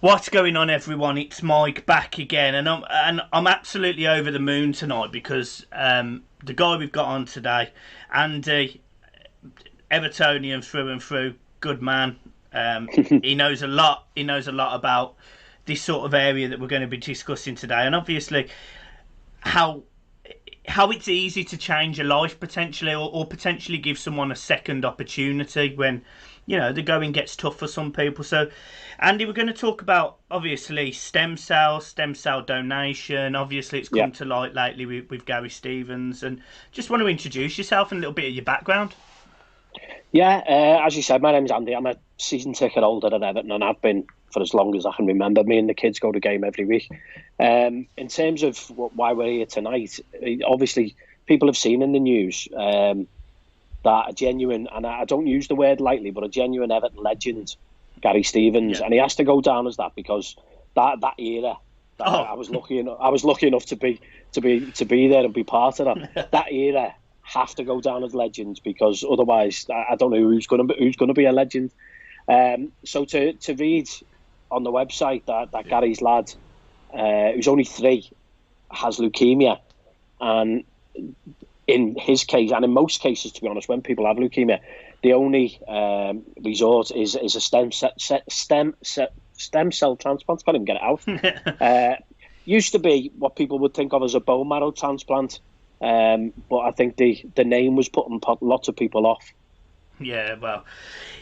What's going on, everyone? It's Mike back again, and I'm absolutely over the moon tonight because the guy we've got on today, Andy, Evertonian through and through, good man. He knows a lot. He knows a lot about this sort of area that we're going to be discussing today, and obviously how it's easy to change a life potentially, or potentially give someone a second opportunity when the going gets tough for some people. So, Andy, we're going to talk about obviously stem cell donation. Obviously, it's come to light lately with Gary Stevens, and just want to introduce yourself and a little bit of your background. Yeah, as you said, my name's Andy. I'm a season ticket holder at Everton, and I've been for as long as I can remember. Me and the kids go to game every week. In terms of why we're here tonight, obviously people have seen in the news that a genuine, and I don't use the word lightly, but a genuine Everton legend, Gary Stevens, and he has to go down as that because that era. I was lucky enough to be there and be part of that. That era have to go down as legends because otherwise, I don't know who's going to be a legend. So to read on the website that Gary's lad, who's only 3, has leukemia, and in his case, and in most cases, to be honest, when people have leukemia, the only resort is a stem cell transplant. Can't even get it out. Used to be what people would think of as a bone marrow transplant, but I think the name was putting lots of people off. Yeah, well,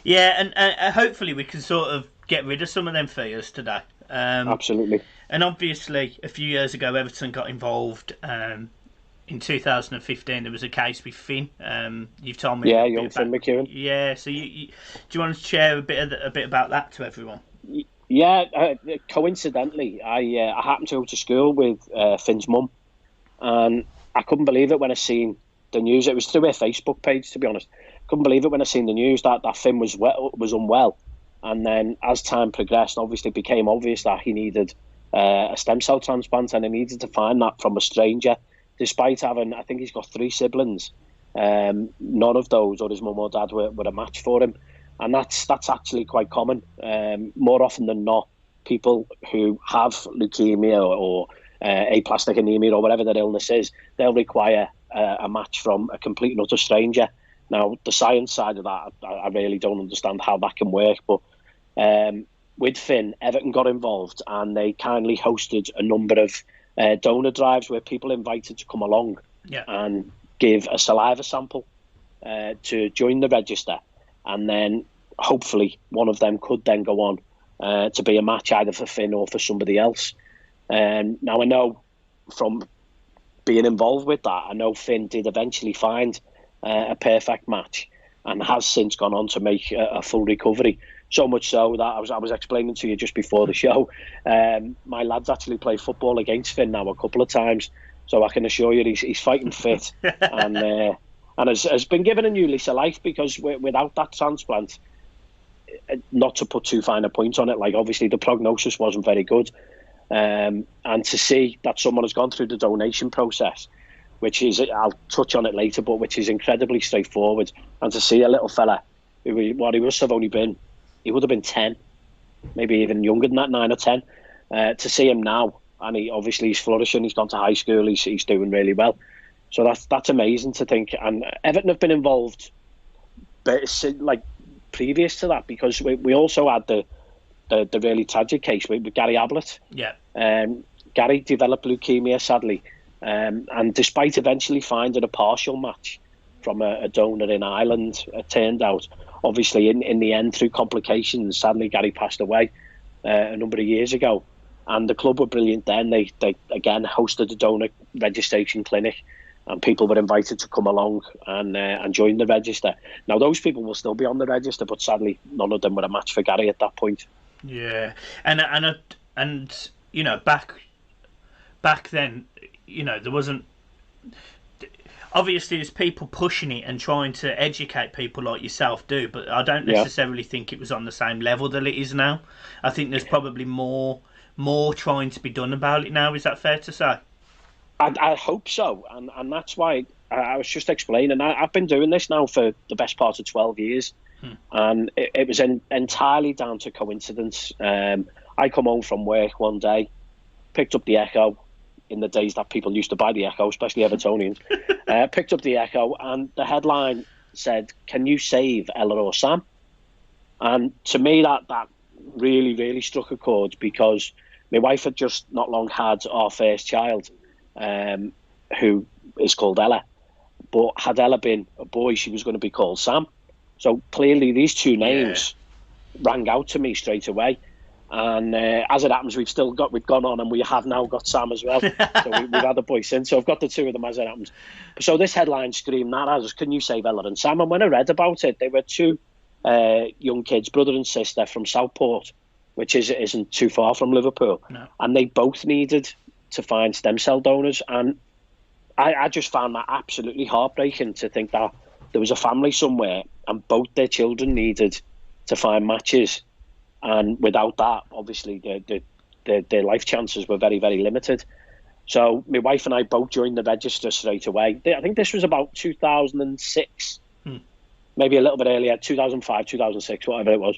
yeah, and hopefully we can sort of get rid of some of them fears today. Absolutely. And obviously, a few years ago, Everton got involved. In 2015, there was a case with Finn. You've told me. Yeah, young Finn McEwen. Yeah, so do you want to share a bit about that to everyone? Yeah, coincidentally, I happened to go to school with Finn's mum, and I couldn't believe it when I seen the news. It was through her Facebook page, to be honest. Couldn't believe it when I seen the news that Finn was unwell, and then as time progressed, obviously it became obvious that he needed a stem cell transplant, and he needed to find that from a stranger. Despite having, I think he's got 3 siblings, none of those or his mum or dad were a match for him, and that's actually quite common. More often than not, people who have leukemia or aplastic anemia or whatever their illness is, they'll require a match from a complete and utter stranger. Now, the science side of that, I really don't understand how that can work, but with Finn, Everton got involved and they kindly hosted a number of donor drives where people invited to come along and give a saliva sample to join the register, and then hopefully one of them could then go on to be a match either for Finn or for somebody else. Now I know from being involved with that, I know Finn did eventually find a perfect match and has since gone on to make a full recovery. So much so that I was explaining to you just before the show, my lads actually play football against Finn now a couple of times, so I can assure you he's fighting fit and has been given a new lease of life, because without that transplant, not to put too fine a point on it, like obviously the prognosis wasn't very good, and to see that someone has gone through the donation process, which is, I'll touch on it later, but which is incredibly straightforward, and to see a little fella who he must have only been, he would have been 10, maybe even younger than that, 9 or 10. To see him now, and he's flourishing. He's gone to high school. He's doing really well. So that's amazing to think. And Everton have been involved, but like previous to that, because we also had the really tragic case with Gary Ablett. Yeah. Gary developed leukemia, sadly, and despite eventually finding a partial match from a donor in Ireland, it turned out, obviously in the end, through complications, sadly Gary passed away a number of years ago, and the club were brilliant then. They again hosted a donor registration clinic, and people were invited to come along and join the register. Now those people will still be on the register, but sadly none of them were a match for Gary at that point. Yeah, and back then, there wasn't. Obviously, there's people pushing it and trying to educate people like yourself do, but I don't necessarily think it was on the same level that it is now. I think there's probably more trying to be done about it now. Is that fair to say? I hope so, and that's why I was just explaining. I've been doing this now for the best part of 12 years, and it was entirely down to coincidence. I come home from work one day, picked up the Echo, in the days that people used to buy the Echo, especially Evertonians, picked up the Echo, and the headline said, "Can you save Ella or Sam?" And to me, that really, really struck a chord, because my wife had just not long had our first child, who is called Ella. But had Ella been a boy, she was going to be called Sam. So clearly these two names rang out to me straight away. And as it happens, we've gone on and we have now got Sam as well. So we've had a boy since. So I've got the two of them as it happens. So this headline screamed that as, "Can you save Ella and Sam?" And when I read about it, they were two young kids, brother and sister, from Southport, which isn't too far from Liverpool. No. And they both needed to find stem cell donors. And I just found that absolutely heartbreaking, to think that there was a family somewhere and both their children needed to find matches. And without that, obviously, their life chances were very, very limited. So my wife and I both joined the register straight away. I think this was about 2006, maybe a little bit earlier, 2005, 2006, whatever it was.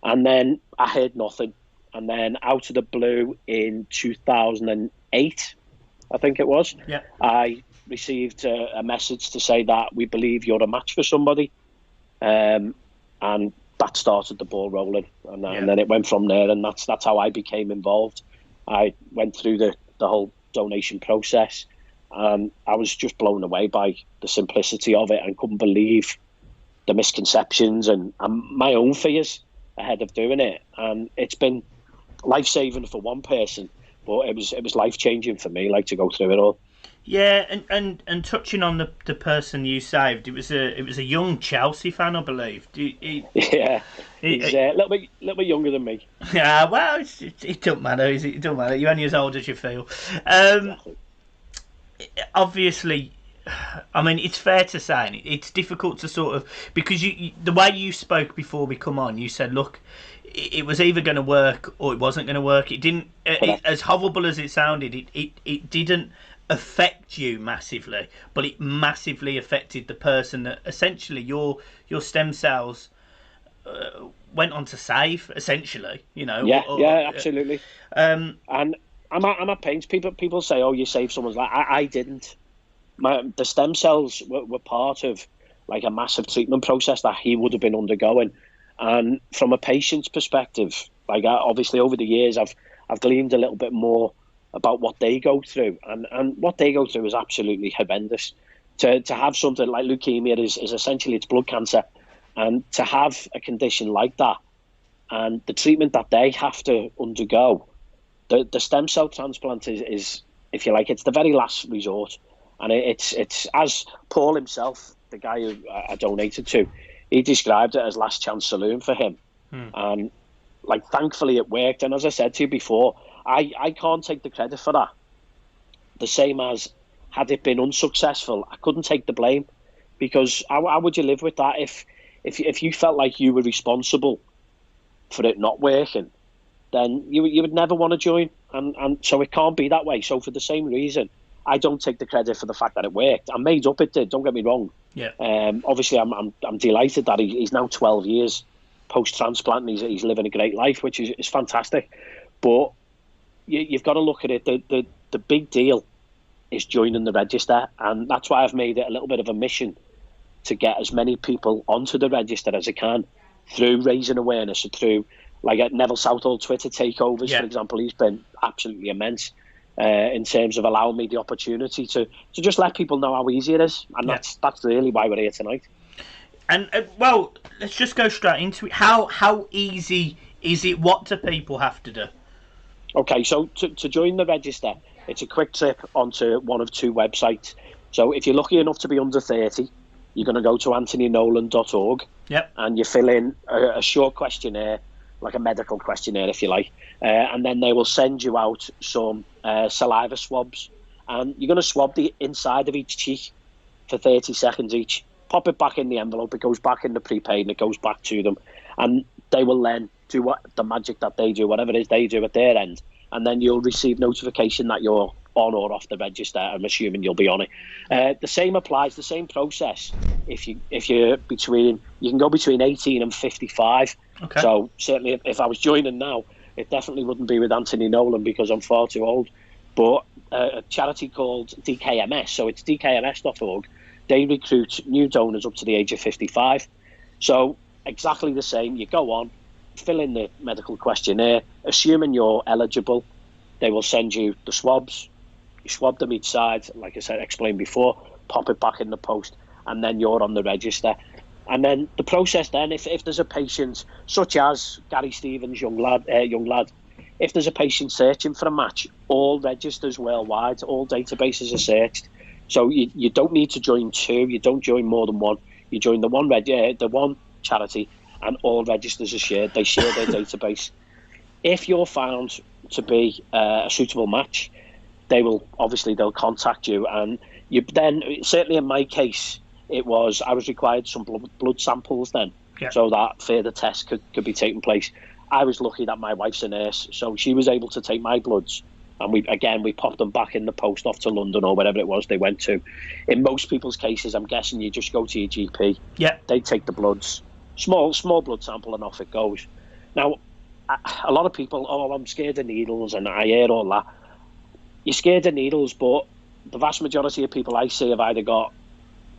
And then I heard nothing. And then out of the blue in 2008, I think it was, I received a message to say that we believe you're a match for somebody. And that started the ball rolling. And then it went from there. And that's how I became involved. I went through the whole donation process. And I was just blown away by the simplicity of it, and couldn't believe the misconceptions and my own fears ahead of doing it. And it's been life-saving for one person, but it was life-changing for me, like, to go through it all. Yeah, and touching on the person you saved, it was a young Chelsea fan, I believe. He's a little bit younger than me. Yeah, well, it don't matter. It don't matter. You're only as old as you feel. Exactly. Obviously, I mean, it's fair to say, and it's difficult to sort of, because you the way you spoke before we come on, you said, look, it was either going to work or it wasn't going to work. It didn't. As horrible as it sounded, it didn't affect you massively, but it massively affected the person that essentially your stem cells went on to save. Essentially, you know. Yeah, absolutely. And I'm at pains. People say, "Oh, you saved someone's life." I didn't. The stem cells were part of like a massive treatment process that he would have been undergoing. And from a patient's perspective, like, obviously over the years, I've gleaned a little bit more about what they go through, and what they go through is absolutely horrendous. To have something like leukemia is essentially, it's blood cancer, and to have a condition like that, and the treatment that they have to undergo, the stem cell transplant is, if you like, it's the very last resort. And it's as Paul himself, the guy who I donated to, he described it as last chance saloon for him. And like, thankfully it worked. And as I said to you before, I can't take the credit for that. The same as, had it been unsuccessful, I couldn't take the blame, because how would you live with that if you felt like you were responsible for it not working? Then you would never want to join, and so it can't be that way. So for the same reason, I don't take the credit for the fact that it worked. I'm made up it did, don't get me wrong. Yeah. Obviously, I'm delighted that he's now 12 years post-transplant, and he's living a great life, which is fantastic. But you've got to look at it. The big deal is joining the register, and that's why I've made it a little bit of a mission to get as many people onto the register as I can, through raising awareness, through, like, at Neville Southall Twitter takeovers, for example. He's been absolutely immense. In terms of allowing me the opportunity to just let people know how easy it is. And that's really why we're here tonight. And, well, let's just go straight into it. How easy is it? What do people have to do? Okay, so to join the register, it's a quick trip onto one of two websites. So if you're lucky enough to be under 30, you're going to go to anthonynolan.org. Yep. And you fill in a short questionnaire, like a medical questionnaire, if you like. And then they will send you out some saliva swabs, and you're going to swab the inside of each cheek for 30 seconds each. Pop it back in the envelope, it goes back in the prepaid, and it goes back to them, and they will then do what the magic that they do, whatever it is they do at their end, and then you'll receive notification that you're on or off the register. I'm assuming you'll be on it. The same applies, the same process if you're between, you can go between 18 and 55. Okay. So certainly if I was joining now, It definitely wouldn't be with Anthony Nolan because I'm far too old. But a charity called DKMS, so it's dkms.org, they recruit new donors up to the age of 55. So exactly the same. You go on, fill in the medical questionnaire, assuming you're eligible. They will send you the swabs. You swab them each side, like I said, explained before, pop it back in the post, and then you're on the register. And then the process then, if there's a patient, such as Gary Stevens, young lad, if there's a patient searching for a match, all registers worldwide, all databases are searched. So you don't need to join two, you don't join more than one. You join the one charity, and all registers are shared. They share their database. If you're found to be a suitable match, they'll contact you, and you then, certainly in my case, I was required some blood samples then, so that further tests could be taking place. I was lucky that my wife's a nurse, so she was able to take my bloods, and we popped them back in the post off to London or wherever it was they went to. In most people's cases, I'm guessing you just go to your GP. Yeah. They take the bloods, small blood sample, and off it goes. Now, a lot of people, I'm scared of needles, and I hear all that. You're scared of needles, but the vast majority of people I see have either got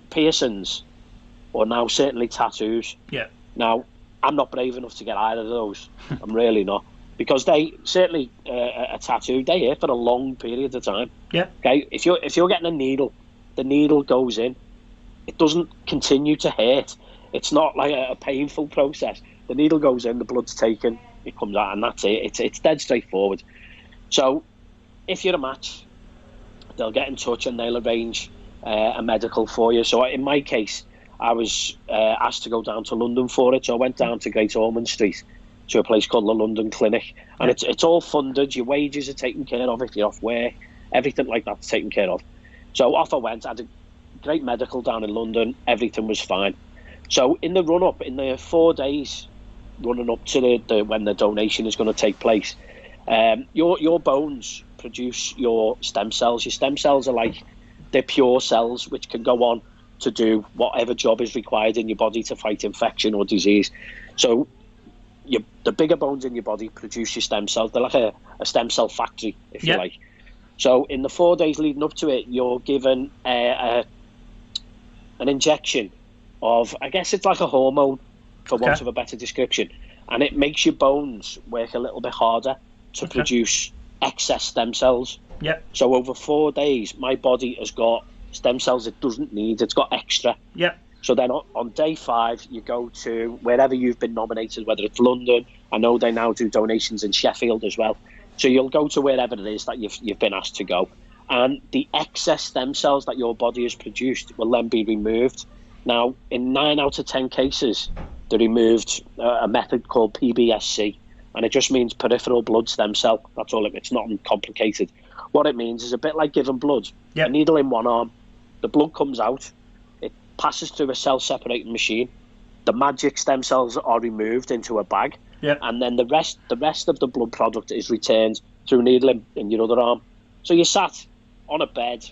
piercings or now certainly tattoos. Yeah. Now, I'm not brave enough to get either of those. I'm really not, because they certainly a tattoo, they hurt for a long period of time. Yeah. Okay. If you're getting a needle, the needle goes in. It doesn't continue to hurt. It's not like a painful process. The needle goes in, the blood's taken, it comes out, and that's it. It's dead straightforward. So, if you're a match, they'll get in touch and they'll arrange a medical for you. So in my case, I was asked to go down to London for it. So I went down to Great Ormond Street to a place called the London Clinic, and it's all funded. Your wages are taken care of if you're off work, everything like that's taken care of. So off I went. I had a great medical down in London. Everything was fine. So in the run up, in the 4 days running up to the when the donation is going to take place, your bones produce your stem cells. Your stem cells are like, they're pure cells which can go on to do whatever job is required in your body to fight infection or disease. So the bigger bones in your body produce your stem cells. They're like a stem cell factory, if you like. So in the 4 days leading up to it, you're given an injection of, I guess it's like a hormone, for want of a better description, and it makes your bones work a little bit harder to produce excess stem cells. Yep. So over 4 days, my body has got stem cells it doesn't need. It's got extra. Yep. So then on day 5, you go to wherever you've been nominated, whether it's London. I know they now do donations in Sheffield as well. So you'll go to wherever it is that you've been asked to go. And the excess stem cells that your body has produced will then be removed. Now, in 9 out of 10 cases, they removed a method called PBSC. And it just means peripheral blood stem cell. That's all. It's not complicated. What it means is a bit like giving blood. Yep. A needle in one arm, the blood comes out, it passes through a cell-separating machine. The magic stem cells are removed into a bag, and then the rest of the blood product is returned through a needle in your other arm. So you're sat on a bed,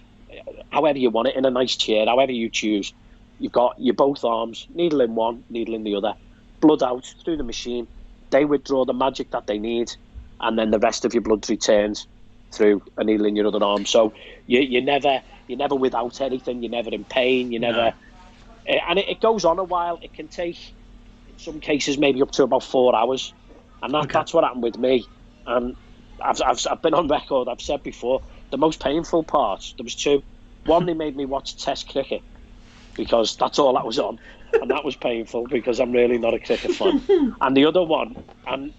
however you want it, in a nice chair, however you choose. You've got your both arms, needle in one, needle in the other, blood out through the machine. They withdraw the magic that they need, and then the rest of your blood's returned through a needle in your other arm. So you're never without anything. You're never in pain. You never, and it goes on a while. It can take, in some cases, maybe up to about 4 hours, and that's what happened with me. And I've been on record. I've said before, the most painful parts, there was 2. One, they made me watch Test cricket because that's all that was on. And that was painful because I'm really not a cricket fan. And the other one, and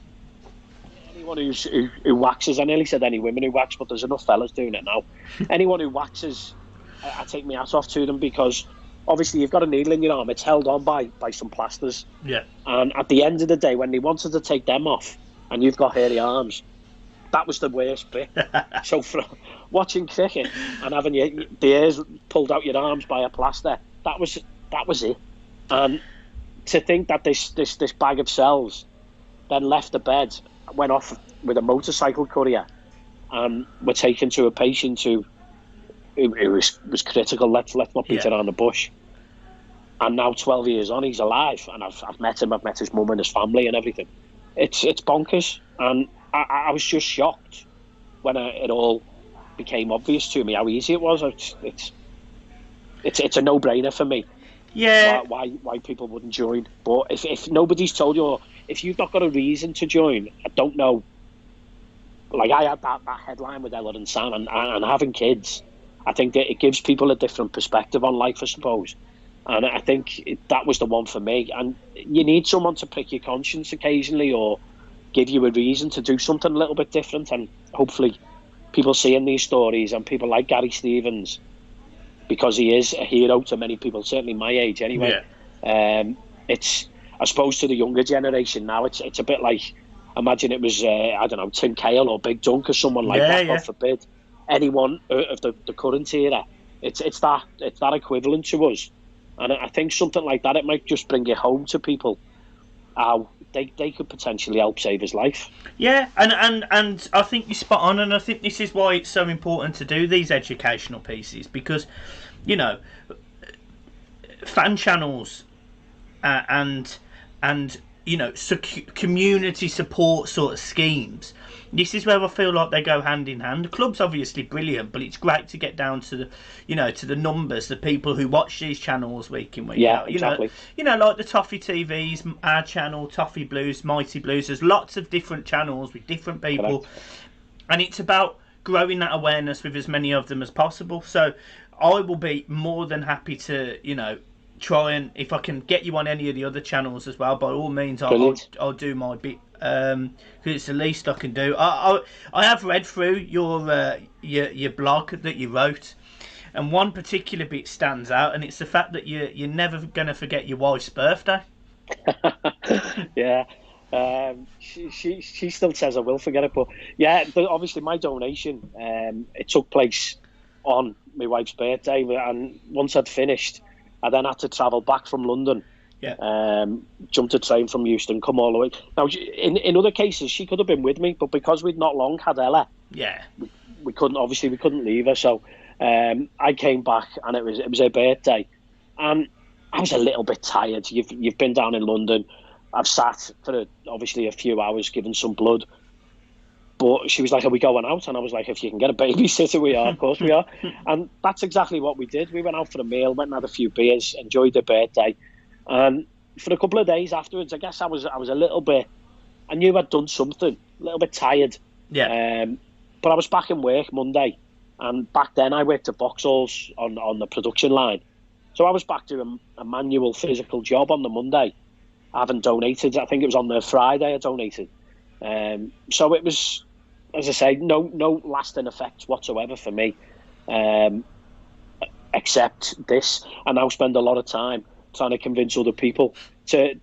anyone who waxes, I nearly said any women who wax, but there's enough fellas doing it now. Anyone who waxes, I take my hat off to them, because obviously you've got a needle in your arm, it's held on by some plasters. Yeah. And at the end of the day, when they wanted to take them off, and you've got hairy arms, that was the worst bit. So for watching cricket and having the ears pulled out your arms by a plaster, that was it. And to think that this bag of cells then left the bed, went off with a motorcycle courier, and were taken to a patient who was critical. Let's not beat around the bush. And now 12 years on, he's alive, and I've met him. I've met his mum and his family and everything. It's bonkers, and I was just shocked when it all became obvious to me how easy it was. It's a no-brainer for me. Yeah. Why people wouldn't join? But if nobody's told you, or if you've not got a reason to join, I don't know. Like I had that headline with Ella and Sam, and having kids, I think that it gives people a different perspective on life, I suppose. And I think that was the one for me. And you need someone to prick your conscience occasionally, or give you a reason to do something a little bit different. And hopefully people seeing these stories, and people like Gary Stevens, because he is a hero to many people, certainly my age anyway. Yeah. It's, I suppose, to the younger generation now, it's a bit like, imagine it was, I don't know, Tim Cahill or Big Dunk or someone like that, God forbid. Anyone of the current era. It's that equivalent to us. And I think something like that, it might just bring it home to people how they could potentially help save his life. Yeah, and I think you're spot on, and I think this is why it's so important to do these educational pieces, because, you know, fan channels and you know, community support sort of schemes. This is where I feel like they go hand in hand. The club's obviously brilliant, but it's great to get down to the, you know, to the numbers, the people who watch these channels week in, week out. Exactly. You know, like the Toffee TVs, our channel, Toffee Blues, Mighty Blues. There's lots of different channels with different people, and it's about growing that awareness with as many of them as possible. So I will be more than happy to, you know, try and, if I can get you on any of the other channels as well, by all means, I'll do my bit, because it's the least I can do. I have read through your blog that you wrote, and one particular bit stands out, and it's the fact that you're never going to forget your wife's birthday. Yeah. She still says I will forget it, but yeah, obviously my donation, it took place on my wife's birthday, and once I'd finished, I then had to travel back from London. Yeah. Jumped a train from Euston, come all the way. Now, in other cases, she could have been with me, but because we'd not long had Ella, we couldn't leave her. So I came back, and it was her birthday, and I was a little bit tired. You've been down in London. I've sat for obviously a few hours giving some blood. But she was like, are we going out? And I was like, if you can get a babysitter, we are, of course we are. And that's exactly what we did. We went out for a meal, went and had a few beers, enjoyed her birthday. And for a couple of days afterwards, I guess I was a little bit, I knew I'd done something, a little bit tired. Yeah. But I was back in work Monday. And back then I worked at Vauxhall's on the production line. So I was back doing a manual physical job on the Monday. I haven't donated. I think it was on the Friday I donated. So it was, as I say, no lasting effects whatsoever for me, except this. And I'll spend a lot of time trying to convince other people to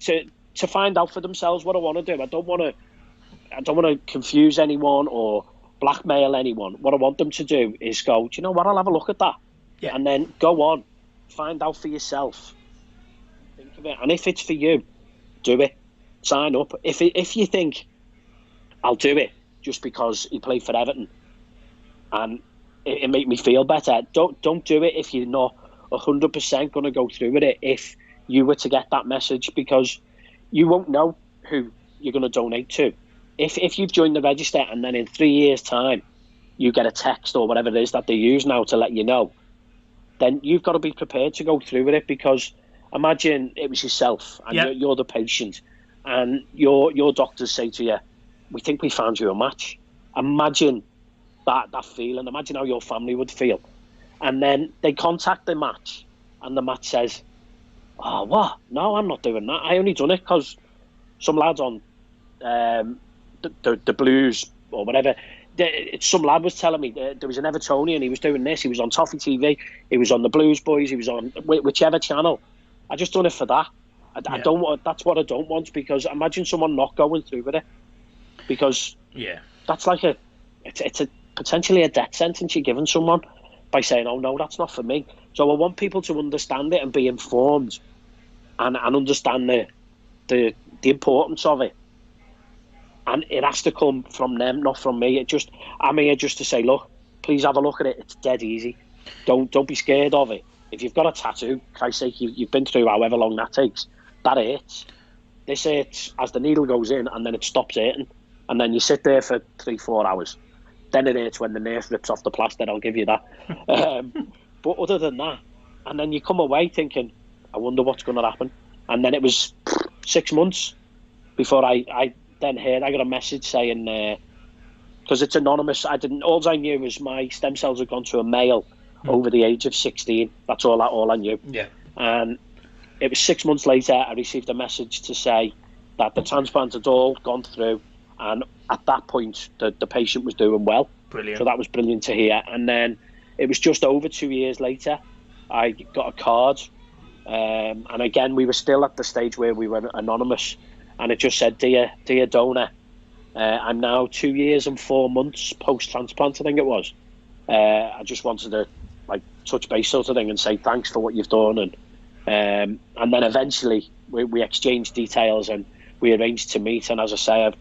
find out for themselves what I want to do. I don't want to confuse anyone or blackmail anyone. What I want them to do is go, do you know what? I'll have a look at that, and then go on, find out for yourself, think of it, and if it's for you, do it. Sign up. If you think I'll do it just because he played for Everton and it made me feel better, don't do it if you're not 100% going to go through with it. If you were to get that message, because you won't know who you're going to donate to. If you've joined the register and then in 3 years' time you get a text or whatever it is that they use now to let you know, then you've got to be prepared to go through with it. Because imagine it was yourself and you're the patient, and your doctors say to you, we think we found you a match. Imagine that feeling. Imagine how your family would feel. And then they contact the match, and the match says, oh, what? No, I'm not doing that. I only done it because some lads on the Blues or whatever, some lad was telling me there was an Evertonian, he was doing this, he was on Toffee TV, he was on the Blues Boys, he was on whichever channel. I just done it for that. I don't want. That's what I don't want, because imagine someone not going through with it, because that's like it's a potentially a death sentence you're giving someone by saying, oh no, that's not for me. So I want people to understand it and be informed and understand the importance of it. And it has to come from them, not from me. I'm here just to say, look, please have a look at it. It's dead easy. Don't be scared of it. If you've got a tattoo, Christ's sake, you've been through however long that takes. That hurts. This hurts as the needle goes in, and then it stops hurting. and then you sit there for 3-4 hours. Then it hurts when the nurse rips off the plaster, I'll give you that. But other than that, and then you come away thinking, I wonder what's going to happen. And then it was 6 months before I then heard, I got a message saying, because it's anonymous, all I knew was my stem cells had gone to a male over the age of 16. That's all I knew. Yeah. And it was 6 months later, I received a message to say that the transplant had all gone through, and at that point, the patient was doing well. Brilliant. So that was brilliant to hear. And then it was just over 2 years later, I got a card. And again, we were still at the stage where we were anonymous. And it just said, Dear donor, I'm now 2 years and 4 months post-transplant, I think it was. I just wanted to touch base sort of thing and say thanks for what you've done. And then eventually we exchanged details and we arranged to meet. And as I say,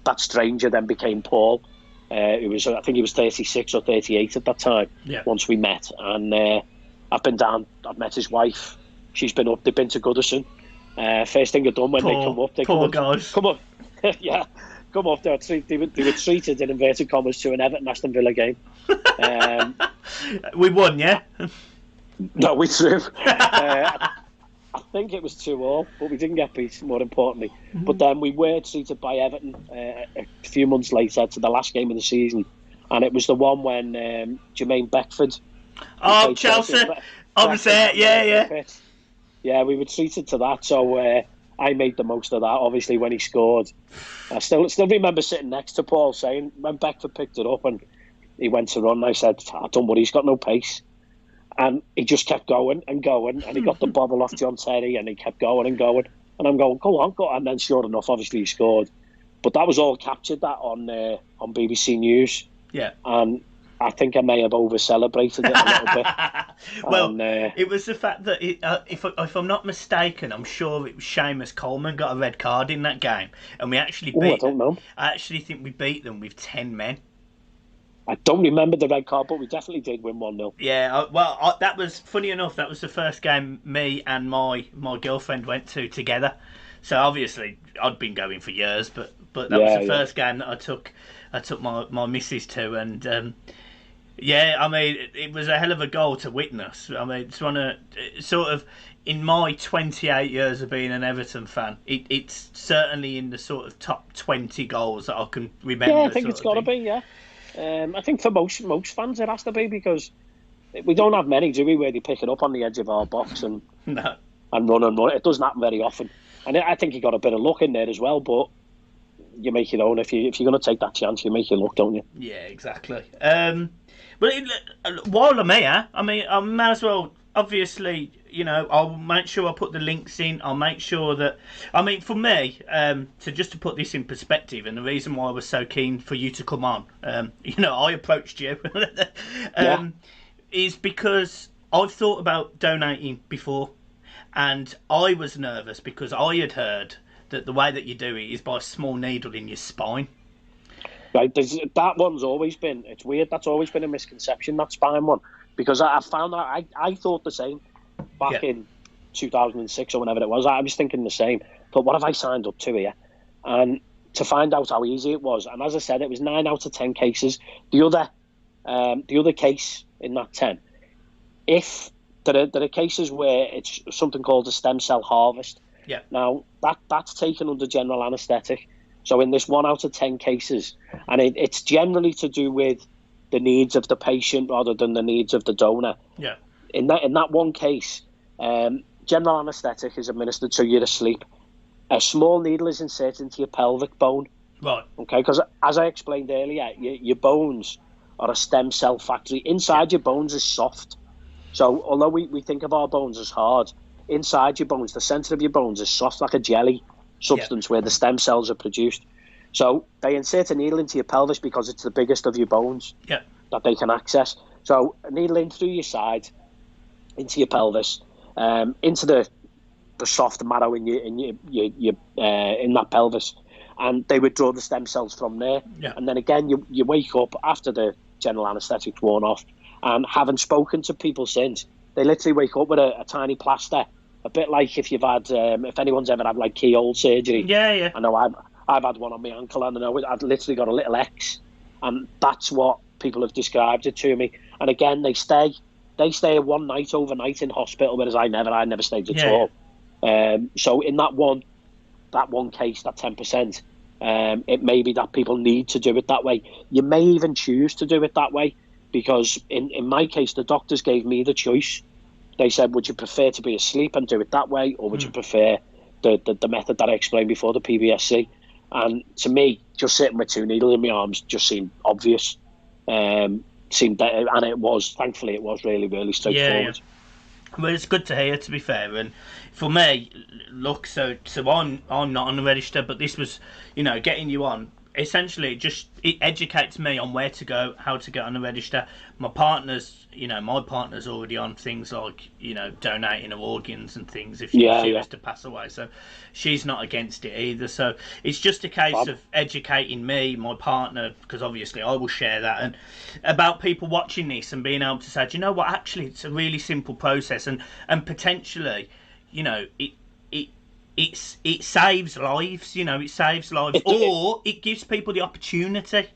that stranger then became Paul. I think he was 36 or 38 at that time. Yeah. Once we met, and I've been down. I've met his wife. She's been up. They've been to Goodison. First thing they've done when they come up, come up. Yeah, come up. They were treated in inverted commas to an Everton Aston Villa game. We won, yeah. No, we drew. I think it was 2-2, but we didn't get beat, more importantly. Mm-hmm. But then we were treated by Everton a few months later to the last game of the season. And it was the one when Jermaine Beckford... Oh, Chelsea. I was there, yeah. Yeah, we were treated to that, so I made the most of that, obviously, when he scored. I still remember sitting next to Paul saying, when Beckford picked it up and he went to run, I said, don't worry, he's got no pace. And he just kept going and going, and he got the bobble off John Terry, and he kept going and going. And I'm going, go on. And then sure enough, obviously he scored. But that was all captured, that on BBC News. Yeah. And I think I may have over-celebrated it a little bit. Well, it was the fact that, if I'm not mistaken, I'm sure it was Seamus Coleman got a red card in that game. And we actually beat I don't know. I actually think we beat them with 10 men. I don't remember the red card, but we definitely did win 1-0. Yeah, that was, funny enough, that was the first game me and my girlfriend went to together. So obviously, I'd been going for years, but that was the first game that I took my missus to, and I mean, it was a hell of a goal to witness. I mean, it's one of, sort of, in my 28 years of being an Everton fan, it's certainly in the sort of top 20 goals that I can remember. Yeah, I think it's got to be, yeah. I think for most fans it has to be, because we don't have many, do we, where they pick it up on the edge of our box and no. and run. It doesn't happen very often. And I think you got a bit of luck in there as well, but you make your own. If you're going to take that chance, you make your luck, don't you? Yeah, exactly. While I'm here, I mean, I may as well, obviously, I'll make sure I put the links in. I'll make sure that, I mean, for me, to put this in perspective, and the reason why I was so keen for you to come on, I approached you, is because I've thought about donating before, and I was nervous because I had heard that the way that you do it is by a small needle in your spine. Right, that one's always been, it's weird, that's always been a misconception, that spine one, because I found that, I thought the same back in 2006 or whenever it was. I was thinking the same, but what have I signed up to here? And to find out how easy it was, and as I said, it was 9 out of 10 cases. The other case in that 10, if there are cases where it's something called a stem cell harvest. Yeah. Now that's taken under general anaesthetic. So in this 1 out of 10 cases, and it's generally to do with the needs of the patient rather than the needs of the donor. Yeah. In that one case, general anaesthetic is administered so you're asleep. A small needle is inserted into your pelvic bone. Right. Okay, because as I explained earlier, your bones are a stem cell factory. Inside your bones is soft. So although we think of our bones as hard, inside your bones, the centre of your bones is soft, like a jelly substance where the stem cells are produced. So they insert a needle into your pelvis because it's the biggest of your bones that they can access. So a needle in through your side, into your pelvis, into the soft marrow in that pelvis, and they withdraw the stem cells from there. Yeah. And then again, you wake up after the general anaesthetic's worn off, and having spoken to people since, they literally wake up with a tiny plaster, a bit like if you've had, if anyone's ever had like keyhole surgery. Yeah. I know I've had one on my ankle, and I know I'd literally got a little X, and that's what people have described it to me. And again, they stay one night overnight in hospital, whereas I never stayed at all. So in that one case, that 10%, it may be that people need to do it that way. You may even choose to do it that way, because in my case, the doctors gave me the choice. They said, would you prefer to be asleep and do it that way, or would you prefer the method that I explained before, the PBSC? And to me, just sitting with 2 needles in my arms just seemed obvious. Seemed better, and thankfully it was really, really straightforward. Well, it's good to hear, to be fair. And for me, look, so I'm not on the register, but this was, getting you on. Essentially, it educates me on where to go, how to get on the register. My partner's already on things like, donating her organs and things if she was to pass away. So she's not against it either. So it's just a case of educating me, my partner, because obviously I will share that, and about people watching this and being able to say, do you know what, actually it's a really simple process, and potentially, it saves lives, it saves lives, or it gives people the opportunity.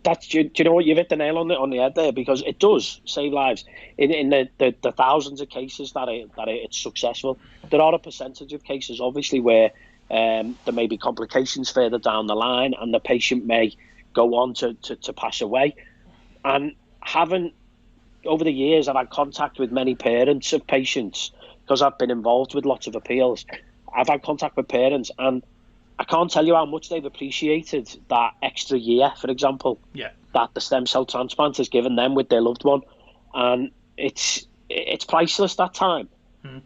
Do you know what, you've hit the nail on the head there, because it does save lives. In the thousands of cases that it's successful, there are a percentage of cases, obviously, where there may be complications further down the line, and the patient may go on to pass away. And over the years, I've had contact with many parents of patients, because I've been involved with lots of appeals. I've had contact with parents, and I can't tell you how much they've appreciated that extra year, for example, that the stem cell transplant has given them with their loved one. And it's priceless, that time.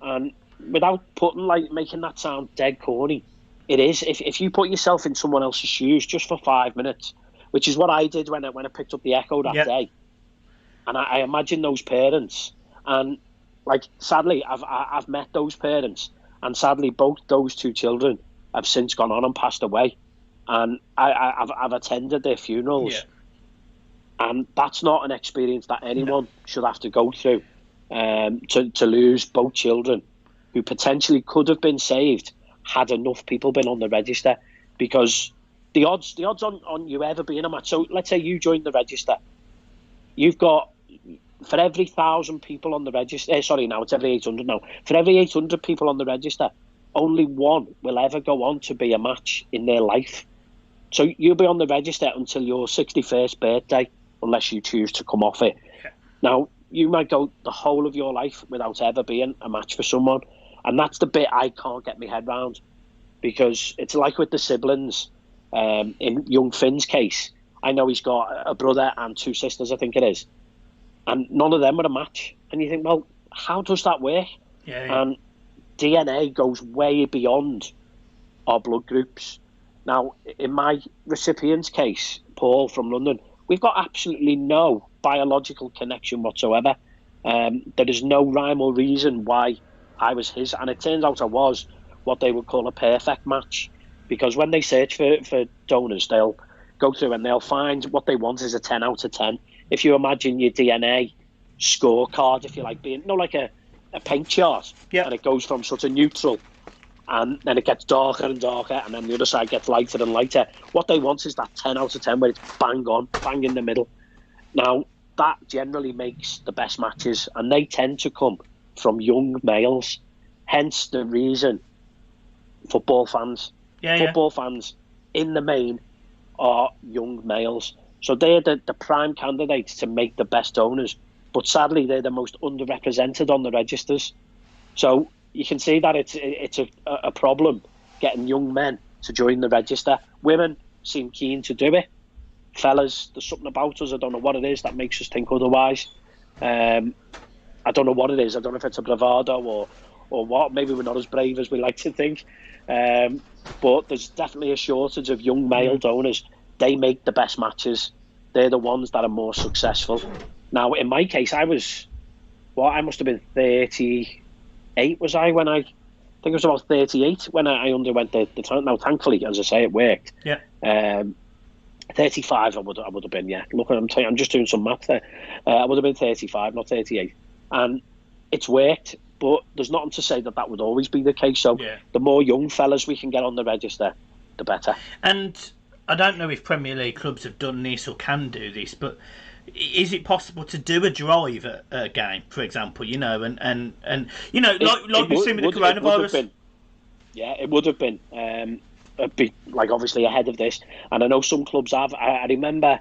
And without making that sound dead corny, it is. If you put yourself in someone else's shoes just for 5 minutes, which is what I did when I picked up the Echo that day, and I imagine those parents, and sadly, I've met those parents. And sadly, both those 2 children have since gone on and passed away. And I've attended their funerals. And that's not an experience that anyone should have to go through. To lose both children who potentially could have been saved had enough people been on the register. Because the odds on you ever being a match. So let's say you join the register. You've got, for every 1,000 people on the register, it's every 800 now. For every 800 people on the register, only one will ever go on to be a match in their life. So you'll be on the register until your 61st birthday, unless you choose to come off it. Now, you might go the whole of your life without ever being a match for someone. And that's the bit I can't get my head around, because it's like with the siblings. In young Finn's case, I know he's got a brother and 2 sisters, I think it is. And none of them were a match. And you think, well, how does that work? And DNA goes way beyond our blood groups. Now, in my recipient's case, Paul from London, we've got absolutely no biological connection whatsoever. There is no rhyme or reason why I was his. And it turns out I was what they would call a perfect match. Because when they search for donors, they'll go through and they'll find what they want is a 10 out of 10. If you imagine your DNA scorecard, if you like, being like a paint chart, and it goes from sort of neutral, and then it gets darker and darker, and then the other side gets lighter and lighter. What they want is that 10 out of 10 where it's bang on, bang in the middle. Now, that generally makes the best matches, and they tend to come from young males. Hence the reason football fans in the main are young males. So they're the prime candidates to make the best donors. But sadly, they're the most underrepresented on the registers. So you can see that it's a problem getting young men to join the register. Women seem keen to do it. Fellas, there's something about us, I don't know what it is, that makes us think otherwise. I don't know what it is. I don't know if it's a bravado or what. Maybe we're not as brave as we like to think. But there's definitely a shortage of young male donors. They make the best matches. They're the ones that are more successful. Now, in my case, I must have been 38, was I, when I think it was about 38 when I underwent the now, thankfully, as I say, it worked. 35 I would have been, Look, I'm just doing some math there. I would have been 35, not 38. And it's worked, but there's nothing to say that would always be the case. So the more young fellas we can get on the register, the better. And I don't know if Premier League clubs have done this or can do this, but is it possible to do a drive at a game, for example? You know, and you know, like we've seen with the coronavirus. It would have been. Be like obviously ahead of this, and I know some clubs have. I remember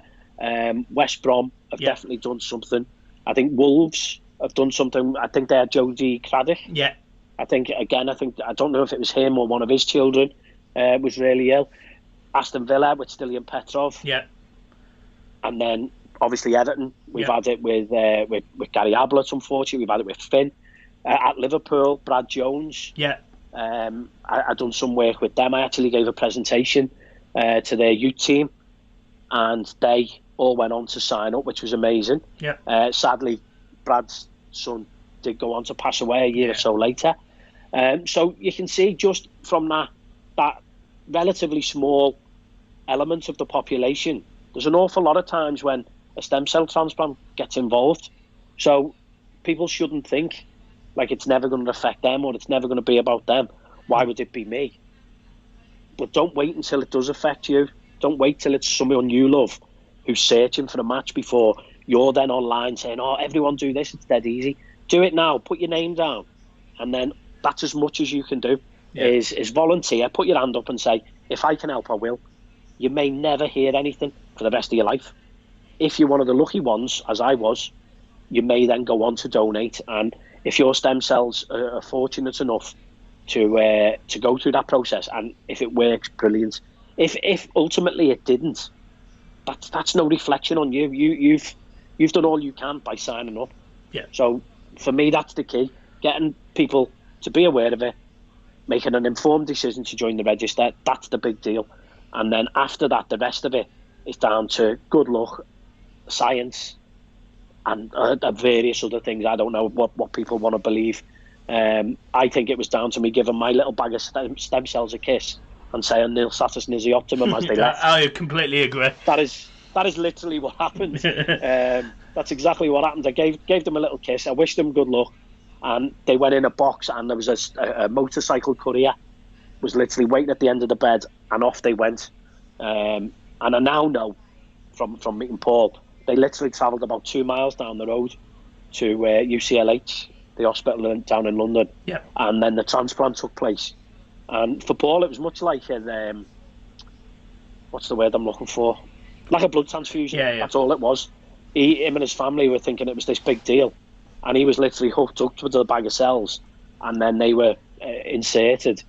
West Brom have definitely done something. I think Wolves have done something. I think they had Jody Craddock. Yeah. I don't know if it was him or one of his children was really ill. Aston Villa with Stilian Petrov. Yeah. And then obviously Everton. We've had it with Gary Ablett. Unfortunately, we've had it with Finn. At Liverpool, Brad Jones. Yeah. I've done some work with them. I actually gave a presentation to their youth team, and they all went on to sign up, which was amazing. Yeah. Sadly, Brad's son did go on to pass away a year or so later. So you can see just from that relatively small element of the population, there's an awful lot of times when a stem cell transplant gets involved. So people shouldn't think like it's never going to affect them or it's never going to be about them. Why would it be me? But don't wait until it does affect you. Don't wait till it's someone you love who's searching for a match before you're then online saying, oh, everyone do this, it's dead easy. Do it now, put your name down. And then that's as much as you can do is volunteer, put your hand up and say, if I can help, I will. You may never hear anything for the rest of your life. If you're one of the lucky ones, as I was, you may then go on to donate. And if your stem cells are fortunate enough to go through that process, and if it works, brilliant. If ultimately it didn't, that's no reflection on you. You've done all you can by signing up. Yeah. So for me, that's the key: getting people to be aware of it, making an informed decision to join the register. That's the big deal. And then after that, the rest of it is down to good luck, science, and various other things. I don't know what people want to believe. I think it was down to me giving my little bag of stem cells a kiss and saying nil satis nisi optimum as they left. I completely agree. That is literally what happened. That's exactly what happened. I gave them a little kiss. I wished them good luck, and they went in a box, and there was a motorcycle courier was literally waiting at the end of the bed, and off they went. And I now know from meeting Paul, they literally travelled about 2 miles down the road to UCLH, the hospital down in London. Yeah. And then the transplant took place. And for Paul, it was much like what's the word I'm looking for? Like a blood transfusion. Yeah. That's all it was. Him and his family were thinking it was this big deal. And he was literally hooked up to the bag of cells. And then they were inserted.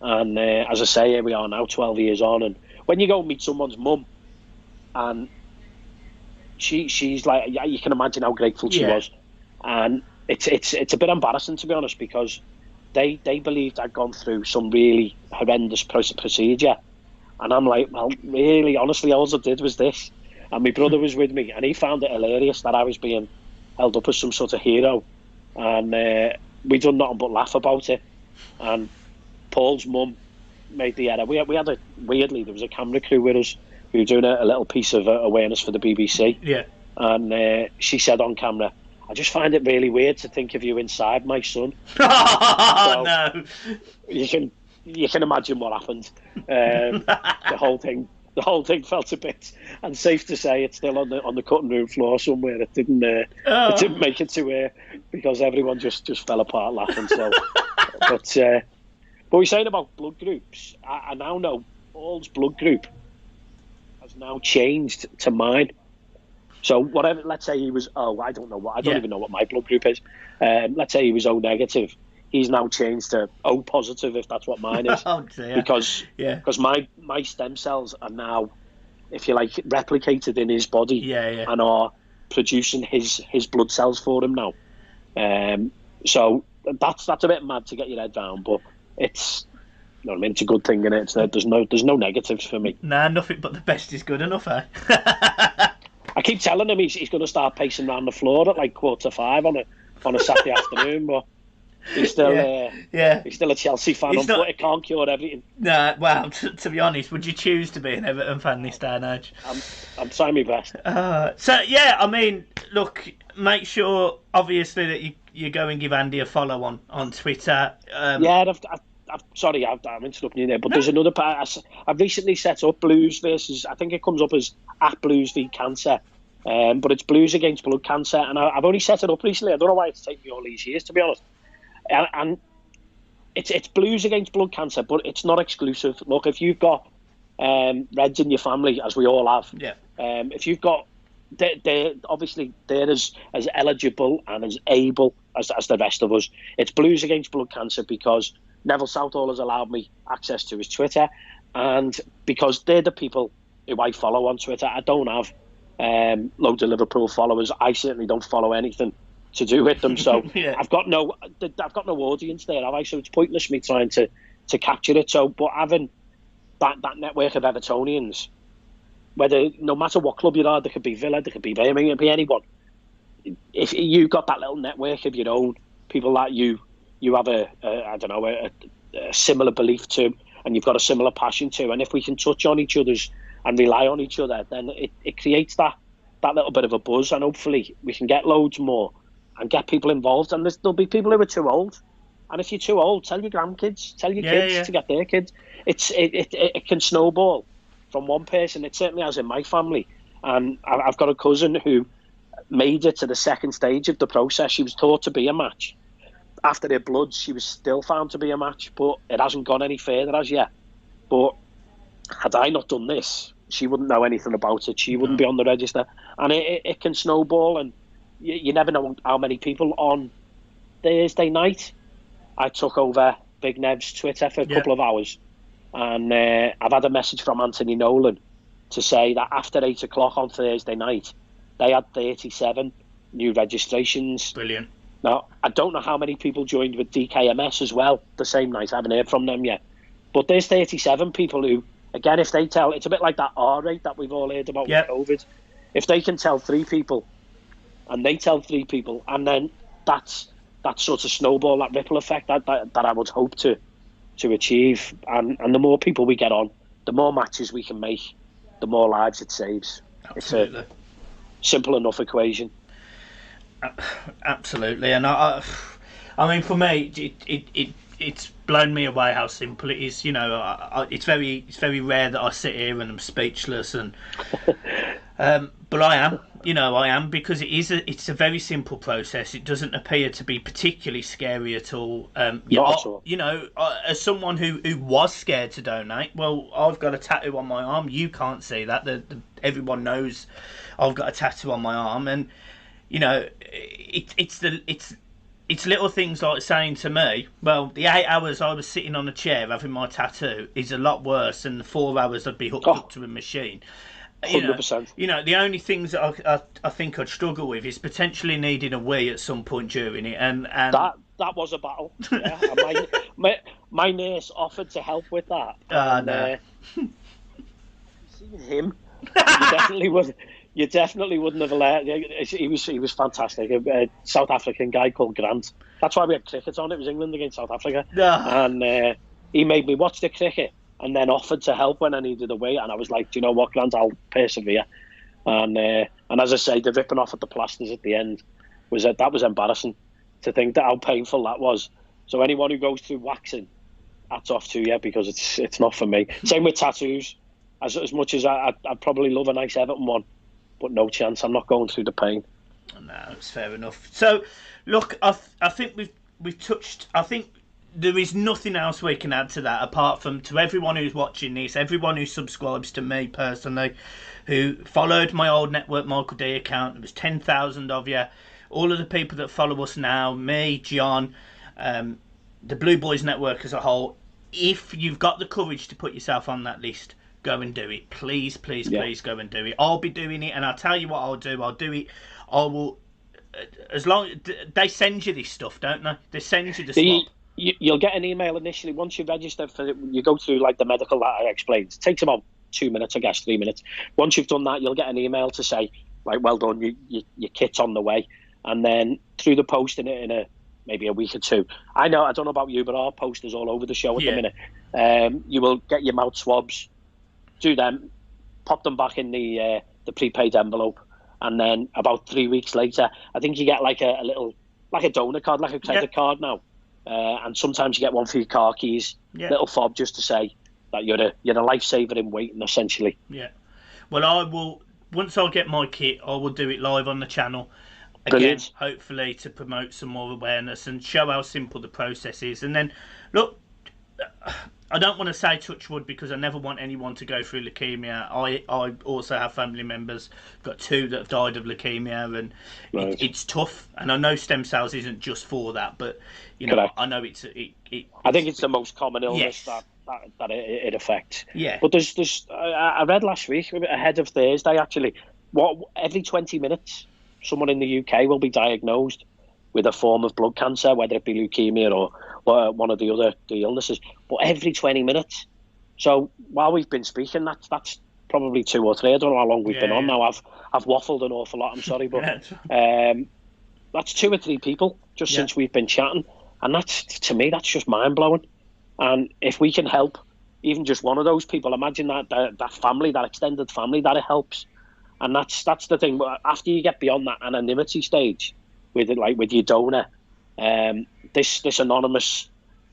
And as I say, here we are now, 12 years on. And when you go and meet someone's mum, and she's like, you can imagine how grateful she was. And it's a bit embarrassing, to be honest, because they believed I'd gone through some really horrendous procedure. And I'm like, well, really, honestly, all I did was this. And my brother was with me, and he found it hilarious that I was being held up as some sort of hero. And we done nothing but laugh about it. And Paul's mum made the error. We had weirdly, there was a camera crew with us. We were doing a little piece of awareness for the BBC. Yeah. And she said on camera, I just find it really weird to think of you inside my son. Oh, so, no. You can imagine what happened. The whole thing felt a bit, and safe to say it's still on the cutting room floor somewhere. It didn't make it to air because everyone just fell apart laughing. So, but we're saying about blood groups. I now know Paul's blood group has now changed to mine. So whatever, let's say he was I don't even know what my blood group is. Let's say he was O negative. He's now changed to O positive, if that's what mine is. Oh dear. Because my stem cells are now, if you like, replicated in his body and are producing his blood cells for him now. So that's a bit mad to get your head down, but it's, you know what I mean, it's a good thing, innit? There's no negatives for me. Nah, nothing but the best is good enough, eh? I keep telling him he's going to start pacing around the floor at like 4:45 on a Saturday afternoon, but he's still he's still a Chelsea fan. But it can't cure everything. Nah, well, to be honest, would you choose to be an Everton fan this day and age? I'm trying my best. So yeah, I mean, look, make sure obviously that you go and give Andy a follow on Twitter. I've I'm interrupting you there, but there's another part. I've recently set up Blues versus, I think it comes up as at Blues v Cancer, but it's Blues against blood cancer, and I've only set it up recently. I don't know why it's taken me all these years, to be honest. And it's Blues against blood cancer, but it's not exclusive. Look, if you've got Reds in your family, as we all have, if you've got, they're as eligible and as able as the rest of us. It's Blues against blood cancer because Neville Southall has allowed me access to his Twitter, and because they're the people who I follow on Twitter. I don't have loads of Liverpool followers. I certainly don't follow anything to do with them, so I've got no audience there, have I? So it's pointless me trying to capture it. So, but having that network of Evertonians, whether, no matter what club you are, there could be Villa, there could be Birmingham, it could be anyone. If you've got that little network of your own, people that you have a similar belief to, and you've got a similar passion to, and if we can touch on each other's and rely on each other, then it creates that little bit of a buzz, and hopefully we can get loads more and get people involved. And there'll be people who are too old, and if you're too old, tell your grandkids, tell your kids to get their kids. It can snowball from one person. It certainly has in my family, and I've got a cousin who made it to the second stage of the process. She was thought to be a match. After her bloods, she was still found to be a match, but it hasn't gone any further as yet. But had I not done this, she wouldn't know anything about it. She wouldn't be on the register. And it can snowball, and you never know how many people. On Thursday night, I took over Big Nev's Twitter for a couple of hours, and I've had a message from Anthony Nolan to say that after 8 o'clock on Thursday night, they had 37 new registrations. Brilliant. Now, I don't know how many people joined with DKMS as well the same night. I haven't heard from them yet. But there's 37 people who, again, if they tell, it's a bit like that R rate that we've all heard about with COVID. If they can tell 3 people, and they tell 3 people, and then that's that sort of snowball, that ripple effect that I would hope to achieve. And the more people we get on, the more matches we can make, the more lives it saves. Absolutely. It's a simple enough equation. Absolutely. And I mean, for me, it's blown me away how simple it is. You know, it's very rare that I sit here and I'm speechless, and but I am, because it's a very simple process. It doesn't appear to be particularly scary at all. Not at all. You know, as someone who was scared to donate, well, I've got a tattoo on my arm. You can't see that. Everyone knows I've got a tattoo on my arm, and you know, it's little things like saying to me, well, the 8 hours I was sitting on a chair having my tattoo is a lot worse than the 4 hours I'd be hooked up to a machine. 100%. You know, the only things that I think I'd struggle with is potentially needing a wee at some point during it, and that was a battle. Yeah. my nurse offered to help with that. No. Seeing him, you definitely wouldn't have allowed. He was fantastic. A South African guy called Grant. That's why we had cricket on. It was England against South Africa, and he made me watch the cricket, and then offered to help when I needed a wee. And I was like, do you know what, Grant? I'll persevere. And as I say, the ripping off at the plasters at the end was embarrassing to think that how painful that was. So anyone who goes through waxing, hats off to you, because it's not for me. Same with tattoos. As much as I'd probably love a nice Everton one, but no chance. I'm not going through the pain. No, it's fair enough. So, look, I think we've touched. I think there is nothing else we can add to that, apart from to everyone who's watching this, everyone who subscribes to me personally, who followed my old Network Michael D account. There was 10,000 of you. All of the people that follow us now, me, John, the Blue Boys Network as a whole. If you've got the courage to put yourself on that list, go and do it. Please go and do it. I'll be doing it, and I'll tell you what I'll do. I'll do it. I will, as long they send you this stuff, don't they? They send you the swap. You'll get an email initially once you register for it. You go through like the medical that I explained. It takes about 2 minutes, I guess, 3 minutes. Once you've done that, you'll get an email to say, like, well done, your kit's on the way. And then through the post in maybe a week or two. I don't know about you, but our posters all over the show at the minute. You will get your mouth swabs, do them, pop them back in the prepaid envelope, and then about 3 weeks later, I think you get like a little, like a donor card, like a credit card now. and sometimes you get one for your car keys, little fob just to say that you're a lifesaver in waiting, essentially. Yeah. Well, I will. Once I get my kit, I will do it live on the channel. Again, Brilliant. hopefully to promote some more awareness and show how simple the process is. And then, look, I don't want to say touch wood because I never want anyone to go through leukemia. I also have family members, got 2 that have died of leukemia, and Right. it's tough. And I know stem cells isn't just for that, but you know, Correct. I know I think it's the most common illness Yes. that it affects. Yeah. But there's I read last week ahead of Thursday actually. Every 20 minutes, someone in the UK will be diagnosed with a form of blood cancer, whether it be leukemia or one of the illnesses. But every 20 minutes. So while we've been speaking, that's probably 2 or 3. I don't know how long we've been on now. I've waffled an awful lot. I'm sorry, but that's 2 or 3 people just since we've been chatting, and to me that's just mind blowing. And if we can help even just one of those people, imagine that family, that extended family that it helps. And that's the thing. After you get beyond that anonymity stage with your donor, this anonymous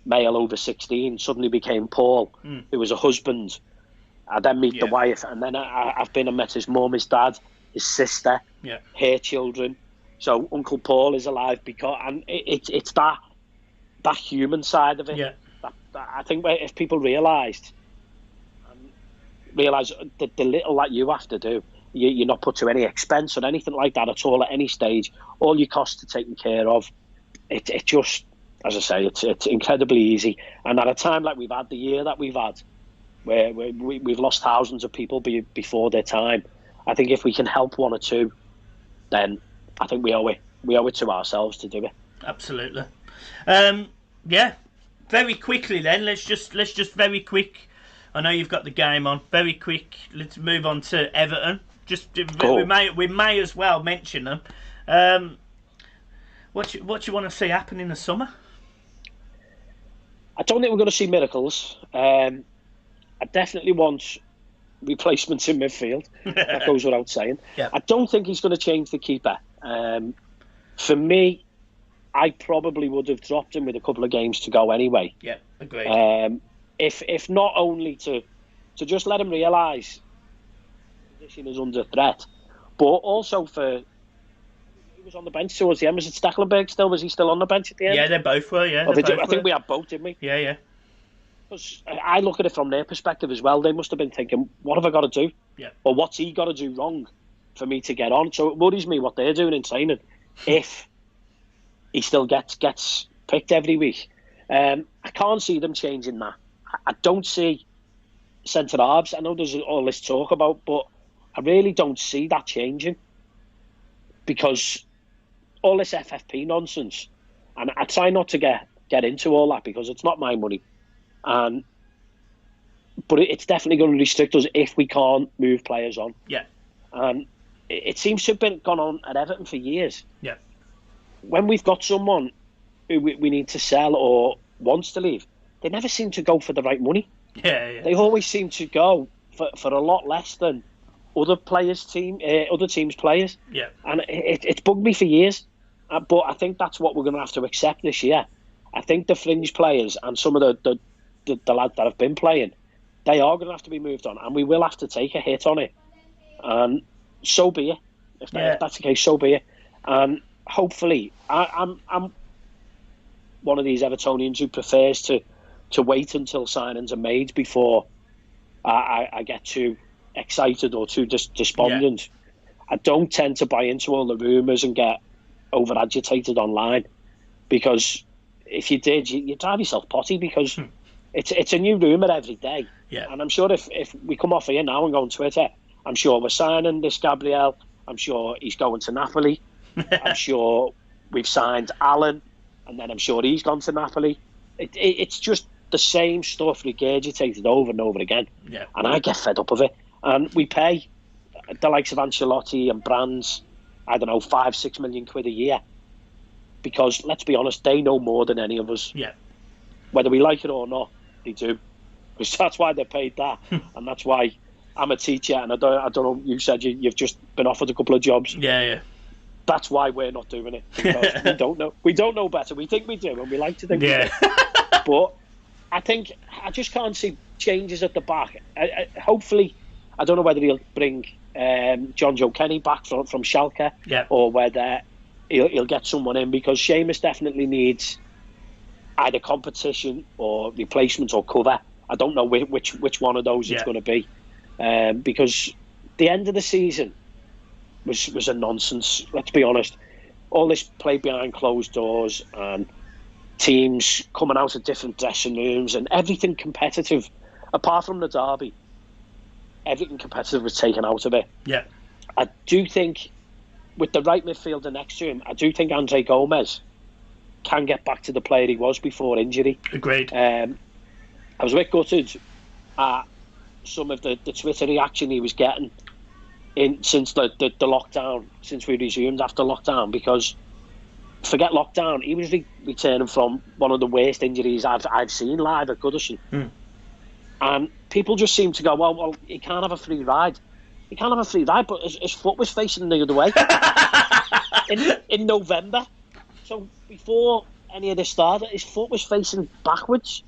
male over 16 suddenly became Paul, who was a husband. I then meet the wife, and then I've been and met his mum, his dad, his sister, her children. So Uncle Paul is alive and it's that human side of it. Yeah. That I think if people realise the little that you have to do. You're not put to any expense or anything like that at all at any stage. All your costs are taken care of. It just, as I say, it's incredibly easy. And at a time like we've had, the year that we've had, where we've lost thousands of people before their time, I think if we can help 1 or 2, then I think we owe it to ourselves to do it. Absolutely. Very quickly then, let's just very quick. I know you've got the game on. Very quick. Let's move on to Everton. Cool. we may as well mention them. What you want to see happen in the summer? I don't think we're going to see miracles. I definitely want replacements in midfield. That goes without saying. Yeah. I don't think he's going to change the keeper. For me, I probably would have dropped him with a couple of games to go anyway. Yeah, agreed. If not only to just let him realise the position is under threat, but also for he was on the bench towards the end. Was it Stecklenburg still? Was he still on the bench at the end? Yeah, they both were. Yeah, I think we had both, didn't we? Yeah. Because I look at it from their perspective as well. They must have been thinking, what have I got to do? Yeah. Or what's he got to do wrong for me to get on? So it worries me what they're doing in training if he still gets picked every week. I can't see them changing that. I don't see centre-halves. I know there's all this talk about, but I really don't see that changing because all this FFP nonsense, and I try not to get into all that because it's not my money, but it's definitely going to restrict us if we can't move players on. Yeah. And it seems to have gone on at Everton for years. Yeah. When we've got someone who we need to sell or wants to leave, they never seem to go for the right money. Yeah. They always seem to go for a lot less than other teams' players. Yeah. And it's bugged me for years. But I think that's what we're going to have to accept this year. I think the fringe players and some of the lads that have been playing, they are going to have to be moved on, and we will have to take a hit on it. And so be it. If that's the case, so be it. And hopefully, I'm one of these Evertonians who prefers to wait until signings are made before I get too excited or too despondent. I don't tend to buy into all the rumours and get over agitated online, because if you did, you drive yourself potty, because it's a new rumour every day. Yeah. And I'm sure if we come off here now and go on Twitter, I'm sure we're signing this Gabriel. I'm sure he's going to Napoli. I'm sure we've signed Alan, and then I'm sure he's gone to Napoli. It's just the same stuff regurgitated over and over again. Yeah. And I get fed up of it. And we pay the likes of Ancelotti and Brands, I don't know, 5-6 million quid a year, because let's be honest, they know more than any of us. Yeah. Whether we like it or not, they do, because that's why they're paid that. And that's why I'm a teacher, and I don't know, you said you've just been offered a couple of jobs. Yeah. That's why we're not doing it, because we don't know better. We think we do, and we like to think we do. But I just can't see changes at the back. Hopefully, I don't know whether he'll bring John Joe Kenny back from Schalke, or whether he'll get someone in, because Seamus definitely needs either competition or replacement or cover. I don't know which one of those it's going to be, because the end of the season was a nonsense. Let's be honest. All this play behind closed doors and teams coming out of different dressing rooms and everything competitive, apart from the derby, everything competitive was taken out of it. Yeah, I do think with the right midfielder next to him, I do think Andre Gomez can get back to the player he was before injury. Agreed. I was a bit gutted at some of the Twitter reaction he was getting since the lockdown, since we resumed after lockdown, because forget lockdown, he was returning from one of the worst injuries I've seen live at Goodison. And people just seem to go, well, he can't have a free ride. He can't have a free ride, but his foot was facing the other way in November. So before any of this started, his foot was facing backwards.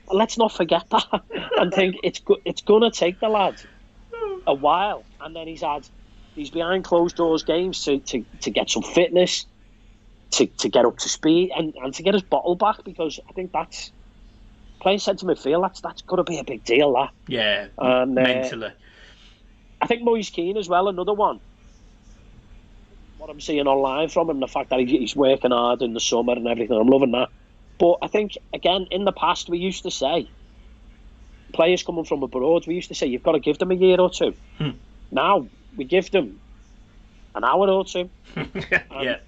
And let's not forget that and think it's going to take the lad a while. And then he's had these behind closed doors games to get some fitness, to get up to speed, and to get his bottle back, because I think that's playing centre midfield. That's got to be a big deal. That and mentally, I think Moise Keane as well, another one. What I'm seeing online from him, the fact that he's working hard in the summer and everything, I'm loving that. But I think, again, in the past, we used to say, players coming from abroad, we used to say, you've got to give them a year or two. Now, we give them an hour or two. They're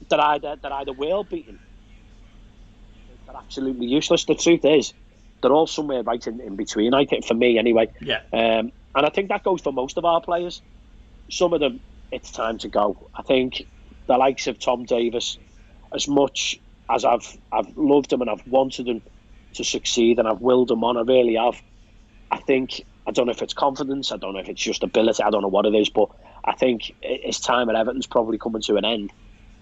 either world beaten, they're absolutely useless. The truth is, they're all somewhere right in between, I think, for me anyway. And I think that goes for most of our players. Some of them, it's time to go. I think the likes of Tom Davis, as much as I've loved him and I've wanted him to succeed and I've willed him on, I really have. I don't know if it's confidence, I don't know if it's just ability, I don't know what it is, but I think his time at Everton's probably coming to an end.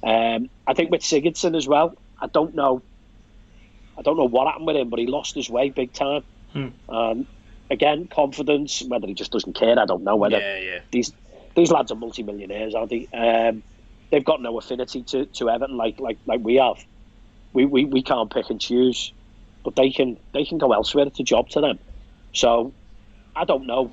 I think with Sigurdsson as well, I don't know what happened with him, but he lost his way big time. Again, confidence, whether he just doesn't care, I don't know. Whether these lads are multi-millionaires, aren't they? They've got no affinity to Everton like we have. We can't pick and choose, but they can go elsewhere. It's a job to them. So I don't know,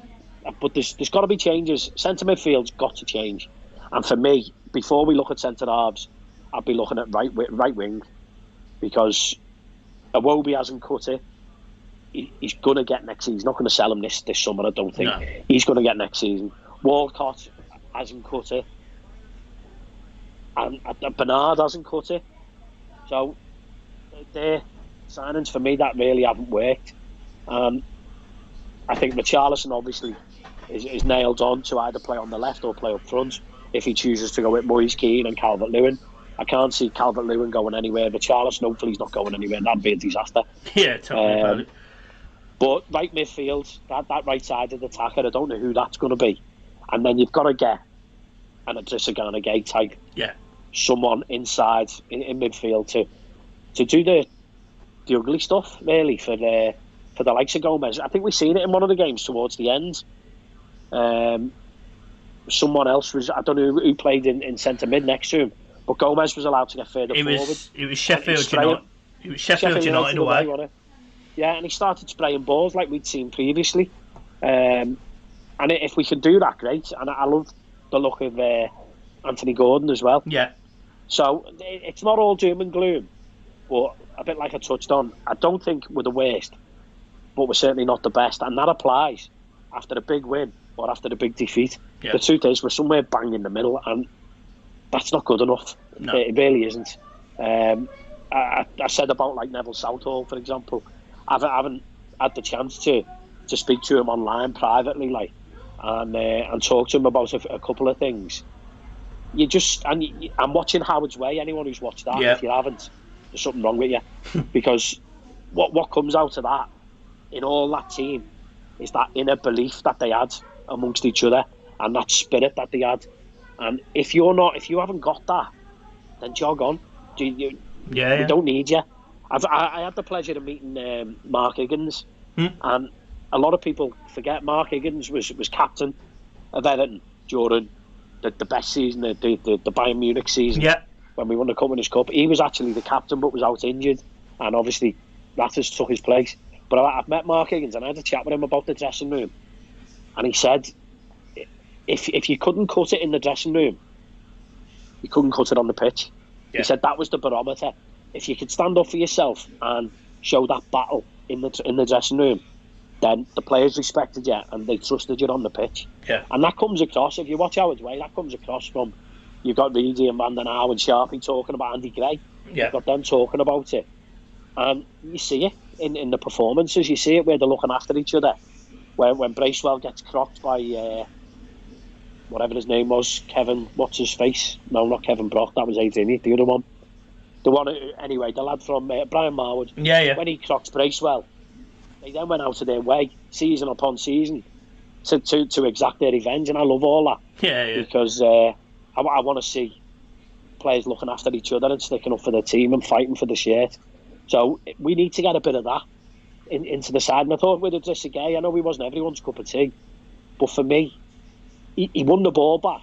but there's got to be changes. Centre midfield's got to change, and for me, before we look at centre halves, I'd be looking at right wing, because Iwobi hasn't cut it. He's going to get next season. He's not going to sell him this summer, I don't think. No. He's going to get next season. Walcott hasn't cut it, and Bernard hasn't cut it. So their signings for me that really haven't worked. I think Richarlison obviously is nailed on to either play on the left or play up front if he chooses to go with Moise Keane and Calvert-Lewin. I can't see Calvert-Lewin going anywhere. Richarlison, hopefully he's not going anywhere. That'd be a disaster. Yeah, totally about it. But right midfield, that right side of the attacker, I don't know who that's going to be. And then you've got to get an Idrissa Gana Gueye type. Yeah. Someone inside in midfield to do the ugly stuff, really, for the likes of Gomez. I think we've seen it in one of the games towards the end. Someone else was, I don't know who played in centre mid next to him, but Gomez was allowed to get further forward. It was Sheffield United. It was Sheffield United away. Yeah, and he started spraying balls like we'd seen previously. And if we can do that, great. And I love the look of Anthony Gordon as well. Yeah. So it's not all doom and gloom, but a bit like I touched on, I don't think we're the worst, but we're certainly not the best. And that applies after a big win or after a big defeat. Yeah. The truth is, we're somewhere bang in the middle, and that's not good enough. No. It really isn't. I said about like Neville Southall, for example. I haven't had the chance to speak to him online privately, and talk to him about a couple of things. I'm watching Howard's Way. Anyone who's watched that, if you haven't, there's something wrong with you, because what comes out of that in all that team is that inner belief that they had amongst each other, and that spirit that they had, And if you haven't got that, then jog on. We don't need you. I had the pleasure of meeting Mark Higgins, and a lot of people forget Mark Higgins was captain of Everton during the best season, the Bayern Munich season, when we won the Cup. He was actually the captain, but was out injured, and obviously Ratters took his place. But I've met Mark Higgins, and I had a chat with him about the dressing room, and he said, if you couldn't cut it in the dressing room, you couldn't cut it on the pitch. He said that was the barometer. If you could stand up for yourself and show that battle in the dressing room, then the players respected you and they trusted you on the pitch. And that comes across, if you watch Howard's Way, that comes across from, you've got Reedy and Van den Hauwe and Sharpie talking about Andy Gray. You've got them talking about it. And you see it in the performances. You see it where they're looking after each other. When Bracewell gets crocked by whatever his name was, Kevin, what's his face? No, not Kevin Brock, that was Adrian, the other one. The one, anyway, the lad from Brian Marwood. When he crocks Bracewell, they then went out of their way, season upon season, to exact their revenge, and I love all that. Because I want to see players looking after each other and sticking up for their team and fighting for the shirt. So we need to get a bit of that into the side. And I thought with Idrissa Gueye, I know he wasn't everyone's cup of tea, but for me, he won the ball back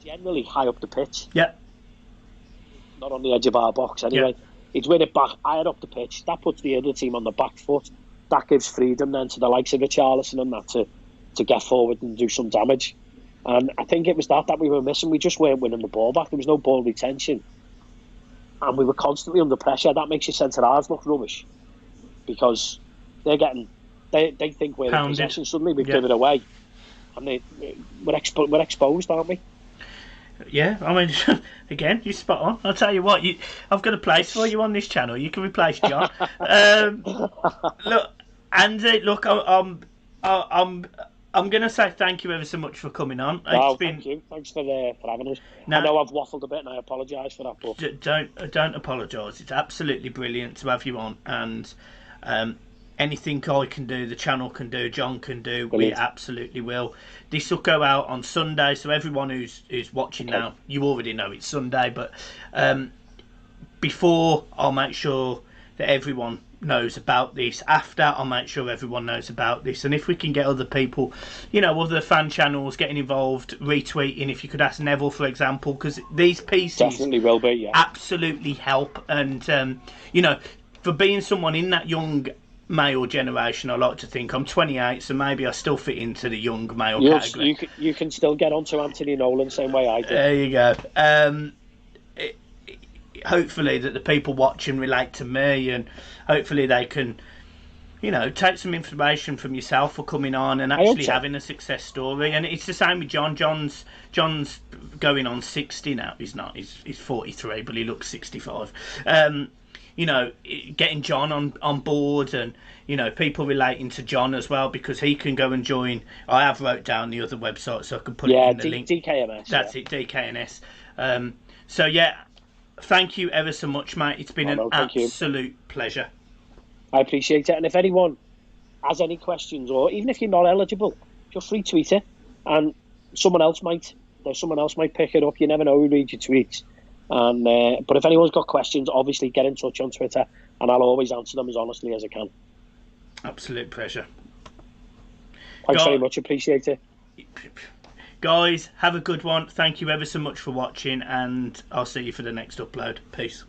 generally high up the pitch. Not on the edge of our box anyway. He'd win it back higher up the pitch. That puts the other team on the back foot. That gives freedom then to the likes of Richarlison and that to get forward and do some damage. And I think it was that we were missing. We just weren't winning the ball back. There was no ball retention. And we were constantly under pressure. That makes your centre-halves look rubbish. Because they think we're in possession. Suddenly we give it away. And we're exposed, aren't we? Yeah, I mean, again, you're spot on. I'll tell you what, I've got a place for you on this channel. You can replace John. Look, Andy, look, I'm going to say thank you ever so much for coming on. Thank you. Thanks for having us. I know I've waffled a bit, and I apologise for that. But don't apologise. It's absolutely brilliant to have you on, and anything I can do, the channel can do, John can do, brilliant. We absolutely will. This will go out on Sunday, so everyone who's watching now, you already know it's Sunday, but before, I'll make sure that everyone knows about this. After, I'll make sure everyone knows about this. And if we can get other people, other fan channels getting involved, retweeting, if you could ask Neville, for example, because these pieces definitely will be, absolutely help. And, for being someone in that young male generation, I like to think I'm 28, so maybe I still fit into the young male category. You can still get onto Anthony Nolan same way I did. There you go. Hopefully that the people watching relate to me, and hopefully they can, take some information from yourself for coming on and actually having a success story. And it's the same with John. John's going on 60 now. He's not. He's 43, but he looks 65. Getting John on board, and people relating to John as well, because he can go and join. I have wrote down the other website, so I can put it in the link. DKNS. That's it, DKNS. Thank you ever so much, mate. It's been an absolute pleasure. I appreciate it. And if anyone has any questions, or even if you're not eligible, just retweet it, and someone else might pick it up. You never know who reads your tweets. And but if anyone's got questions, obviously get in touch on Twitter, and I'll always answer them as honestly as I can. Absolute pleasure. Thanks very much. Appreciate it. Guys, have a good one. Thank you ever so much for watching, and I'll see you for the next upload. Peace.